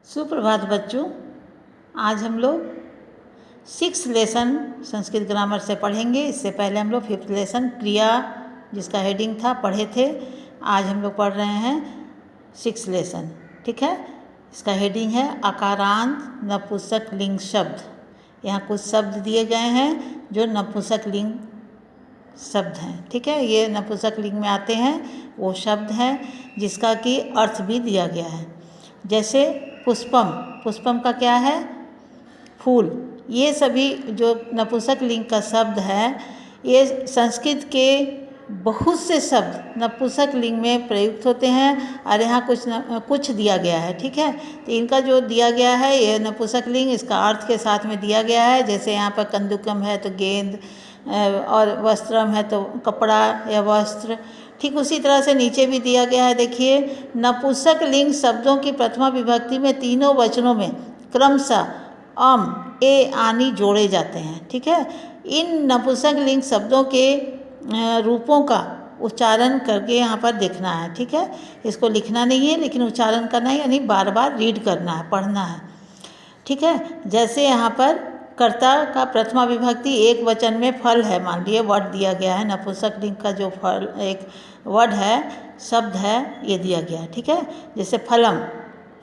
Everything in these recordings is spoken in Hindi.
सुप्रभात बच्चों। आज हम लोग 6th लेसन संस्कृत ग्रामर से पढ़ेंगे। इससे पहले हम लोग 5th लेसन क्रिया जिसका हेडिंग था पढ़े थे। आज हम लोग पढ़ रहे हैं 6th लेसन। ठीक है, इसका हेडिंग है आकारांत नपुंसक लिंग शब्द। यहाँ कुछ शब्द दिए गए हैं जो नपुंसक लिंग शब्द हैं। ठीक है, ये नपुंसक लिंग में आते हैं वो शब्द हैं जिसका कि अर्थ भी दिया गया है। जैसे पुष्पम, पुष्पम का क्या है? फूल। ये सभी जो नपुंसक लिंग का शब्द है, ये संस्कृत के बहुत से शब्द नपुंसक लिंग में प्रयुक्त होते हैं और यहाँ कुछ दिया गया है। ठीक है, तो इनका जो दिया गया है ये नपुंसक लिंग, इसका अर्थ के साथ में दिया गया है। जैसे यहाँ पर कंदुकम है तो गेंद, और वस्त्रम है तो कपड़ा या वस्त्र। ठीक उसी तरह से नीचे भी दिया गया है। देखिए, नपुंसक लिंग शब्दों की प्रथमा विभक्ति में तीनों वचनों में क्रमशः अम, ए, आनी जोड़े जाते हैं। ठीक है, इन नपुंसक लिंग शब्दों के रूपों का उच्चारण करके यहाँ पर देखना है। ठीक है, इसको लिखना नहीं है लेकिन उच्चारण करना है, यानी बार बार रीड करना है, पढ़ना है। ठीक है, जैसे यहाँ पर कर्ता का प्रथमा विभक्ति एक वचन में फल है, मान लिए वर्ड दिया गया है। नपुंसक लिंग का जो फल एक वर्ड है, शब्द है, ये दिया गया है। ठीक है, जैसे फलम,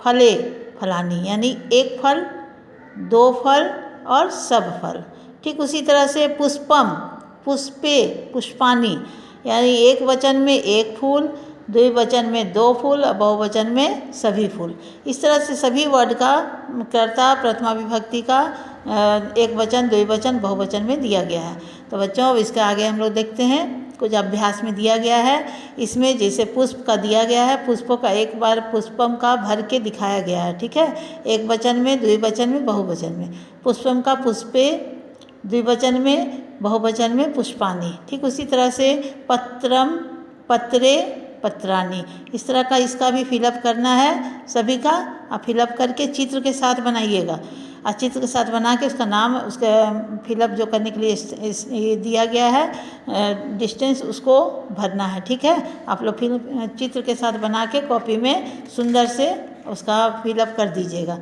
फले, फलानी, यानी एक फल, दो फल और सब फल। ठीक उसी तरह से पुष्पम, पुष्पे, पुष्पानी, यानी एक वचन में एक फूल, द्विवचन में दो फूल और बहुवचन में सभी फूल। इस तरह से सभी वर्ड का कर्ता प्रथमा विभक्ति का एक वचन, द्विवचन, बहुवचन में दिया गया है। तो बच्चों, अब इसके आगे हम लोग देखते हैं कुछ अभ्यास में दिया गया है। इसमें जैसे पुष्प का दिया गया है, पुष्पों का एक बार पुष्पम का भर के दिखाया गया है। ठीक है, एक वचन में, द्विवचन में, बहुवचन में। पुष्पम का पुष्पे, द्विवचन में, बहुवचन में पुष्पानी। ठीक उसी तरह से पत्रम, पत्रे, पत्रानी। इस तरह का इसका भी फिलअप करना है सभी का। आप फिलअप करके चित्र के साथ बनाइएगा और चित्र के साथ बना के उसका नाम, उसका फिलअप जो करने के लिए ये दिया गया है डिस्टेंस, उसको भरना है। ठीक है, आप लोग फिर चित्र के साथ बना के कॉपी में सुंदर से उसका फिलअप कर दीजिएगा।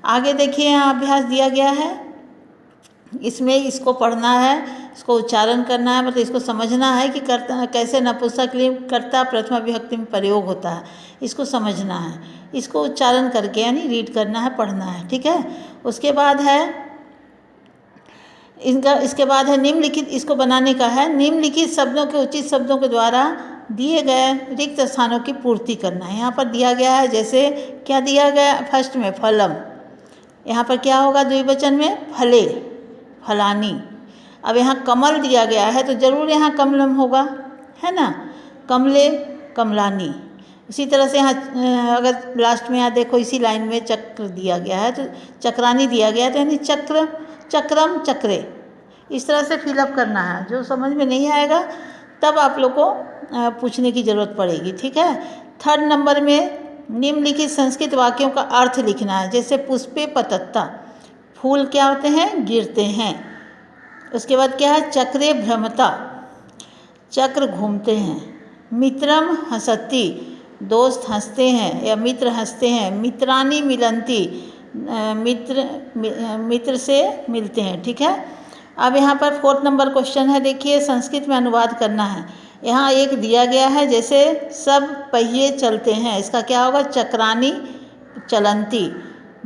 आगे देखिए, यहाँ अभ्यास दिया गया है। इसमें इसको पढ़ना है, इसको उच्चारण करना है, मतलब इसको समझना है कि कर्ता कैसे नपुंसक लिंग कर्ता प्रथमा विभक्ति में प्रयोग होता है, इसको समझना है। इसको उच्चारण करके यानी रीड करना है, पढ़ना है। ठीक है, उसके बाद है इसके बाद है निम्नलिखित, इसको बनाने का है। निम्नलिखित शब्दों के उचित शब्दों के द्वारा दिए गए रिक्त स्थानों की पूर्ति करना है। यहाँ पर दिया गया है, जैसे क्या दिया गया, फर्स्ट में फलम, यहाँ पर क्या होगा द्विवचन में, फले, फलानी। अब यहाँ कमल दिया गया है तो जरूर यहाँ कमलम होगा, है ना, कमले, कमलानी। इसी तरह से यहाँ अगर लास्ट में यहाँ देखो इसी लाइन में चक्र दिया गया है तो चक्रानी दिया गया है, तो यानी चक्र, चक्रम, चक्रे। इस तरह से फिलअप करना है। जो समझ में नहीं आएगा तब आप लोग को पूछने की ज़रूरत पड़ेगी। ठीक है, 3rd नंबर में निम्नलिखित संस्कृत वाक्यों का अर्थ लिखना है। जैसे पुष्पे पतत्ता, फूल क्या होते हैं, गिरते हैं। उसके बाद क्या है, चक्रे भ्रमता, चक्र घूमते हैं। मित्रम हसती, दोस्त हंसते हैं या मित्र हंसते हैं। मित्रानी मिलंती, मित्र से मिलते हैं। ठीक है, अब यहाँ पर 4th नंबर क्वेश्चन है। देखिए, संस्कृत में अनुवाद करना है। यहाँ एक दिया गया है, जैसे सब पहिए चलते हैं, इसका क्या होगा, चक्रानी चलंती।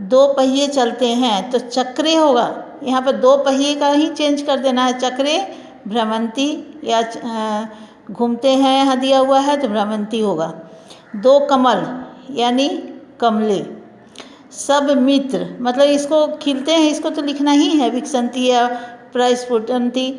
दो पहिए चलते हैं तो चक्रे होगा। यहाँ पर दो पहिए का ही चेंज कर देना है, चक्रे भ्रमंती, या घूमते हैं यहाँ दिया हुआ है तो भ्रमंती होगा। दो कमल यानी कमले। सब मित्र, मतलब इसको खिलते हैं, इसको तो लिखना ही है, विकसंती या प्रस्फुटंती,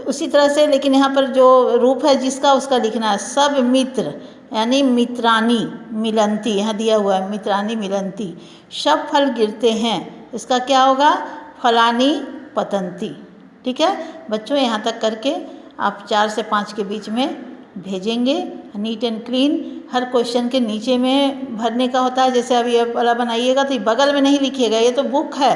उसी तरह से। लेकिन यहाँ पर जो रूप है जिसका, उसका लिखना है। सब मित्र यानी मित्रानी मिलंती, यहाँ दिया हुआ है मित्रानी मिलंती। सब फल गिरते हैं, इसका क्या होगा, फलानी पतंती। ठीक है बच्चों, यहाँ तक करके आप 4 से 5 के बीच में भेजेंगे। Neat and clean her question के नीचे में भरने का होता है। जैसे अब ये वाला बनाइएगा तो बगल में नहीं लिखिएगा, ये तो बुक है,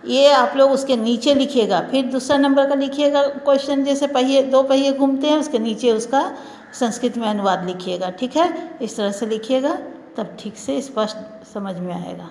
ये आप लोग उसके नीचे लिखिएगा। फिर दूसरा नंबर का लिखिएगा क्वेश्चन, जैसे पहिए, दो पहिए घूमते हैं, उसके नीचे उसका संस्कृत में अनुवाद लिखिएगा। ठीक है, इस तरह से लिखिएगा, तब ठीक से स्पष्ट समझ में आएगा।